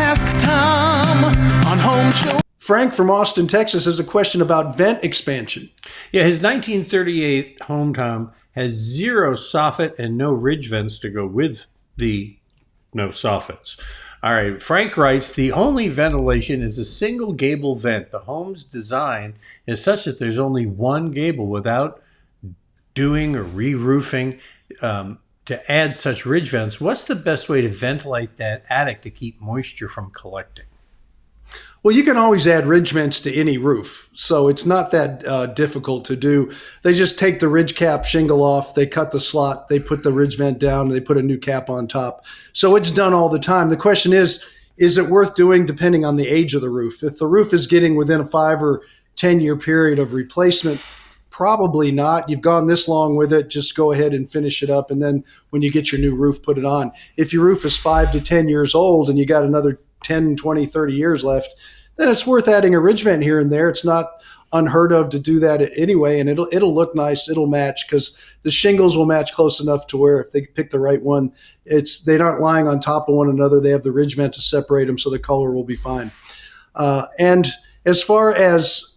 Ask Tom on Home Show. Frank from Austin, Texas has a question about vent expansion. Yeah, his 1938 home, Tom, has 0 soffit and no ridge vents to go with the no soffits. All right, Frank writes, the only ventilation is a single gable vent. The home's design is such that there's only one gable. Without doing or re-roofing to add such ridge vents, what's the best way to ventilate that attic to keep moisture from collecting? Well, you can always add ridge vents to any roof, so it's not that difficult to do. They just take the ridge cap shingle off, they cut the slot, they put the ridge vent down, and they put a new cap on top. So it's done all the time. The question is it worth doing depending on the age of the roof? If the roof is getting within a 5 or 10 year period of replacement, probably not. You've gone this long with it, just go ahead and finish it up, and then when you get your new roof, put it on. If your roof is 5 to 10 years old and you got another 10, 20, 30 years left, then it's worth adding a ridge vent here and there. It's not unheard of to do that anyway, and it'll look nice. It'll match because the shingles will match close enough to where if they pick the right one, they're not lying on top of one another. They have the ridge vent to separate them, so the color will be fine. And as far as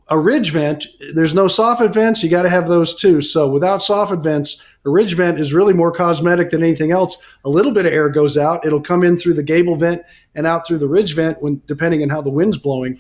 a ridge vent, there's no soffit vents. You got to have those too. So without soffit vents, a ridge vent is really more cosmetic than anything else. A little bit of air goes out. It'll come in through the gable vent and out through the ridge vent depending on how the wind's blowing.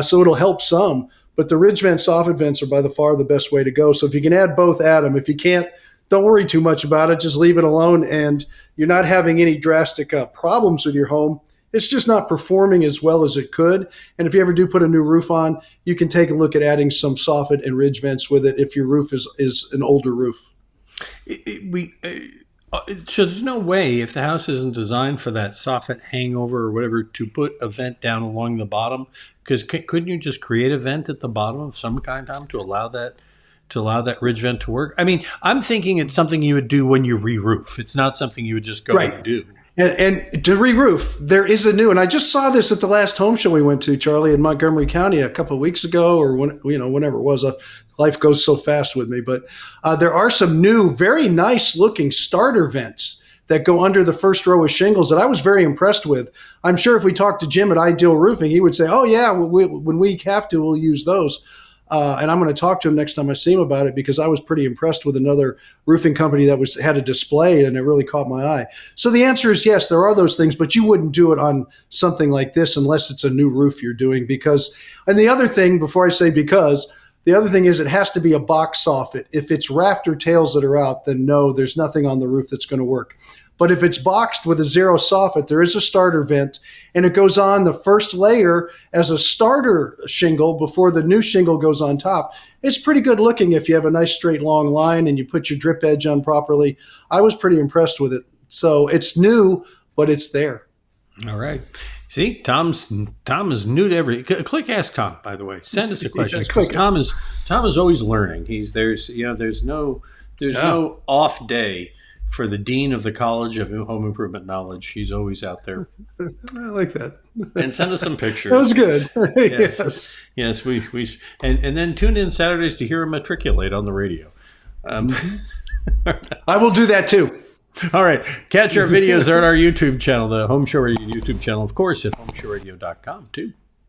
So it'll help some. But the ridge vent, soffit vents are by far the best way to go. So if you can add both, add them. If you can't, don't worry too much about it. Just leave it alone, and you're not having any drastic problems with your home. It's just not performing as well as it could. And if you ever do put a new roof on, you can take a look at adding some soffit and ridge vents with it if your roof is an older roof. So there's no way, if the house isn't designed for that soffit hangover or whatever, to put a vent down along the bottom? Because couldn't you just create a vent at the bottom of some kind, Tom, to allow that ridge vent to work? I mean, I'm thinking it's something you would do when you re-roof. It's not something you would just go and do. And to re-roof, there is a new, and I just saw this at the last home show we went to, Charlie, in Montgomery County a couple of weeks ago, or whenever it was. Life goes so fast with me, but there are some new, very nice looking starter vents that go under the first row of shingles that I was very impressed with. I'm sure if we talked to Jim at Ideal Roofing, he would say, "Oh yeah, when we have to, we'll use those." And I'm going to talk to him next time I see him about it, because I was pretty impressed with another roofing company that had a display, and it really caught my eye. So the answer is yes, there are those things, but you wouldn't do it on something like this unless it's a new roof you're doing. And the other thing, before I say the other thing is it has to be a box soffit. If it's rafter tails that are out, then no, there's nothing on the roof that's going to work. But if it's boxed with a 0 soffit, there is a starter vent, and it goes on the first layer as a starter shingle before the new shingle goes on top. It's pretty good looking if you have a nice straight long line and you put your drip edge on properly. I was pretty impressed with it. So it's new, but it's there. All right. See, Tom is new to everything. Click Ask Tom, by the way. Send us a question. Tom is always learning. There's no off day for the dean of the College of Home Improvement Knowledge. He's always out there. I like that. And send us some pictures. That was good. Yes. We and then tune in Saturdays to hear him matriculate on the radio. I will do that too. All right. Catch our videos. They're on our YouTube channel, the Home Show Radio YouTube channel, of course, at HomeShowRadio.com too.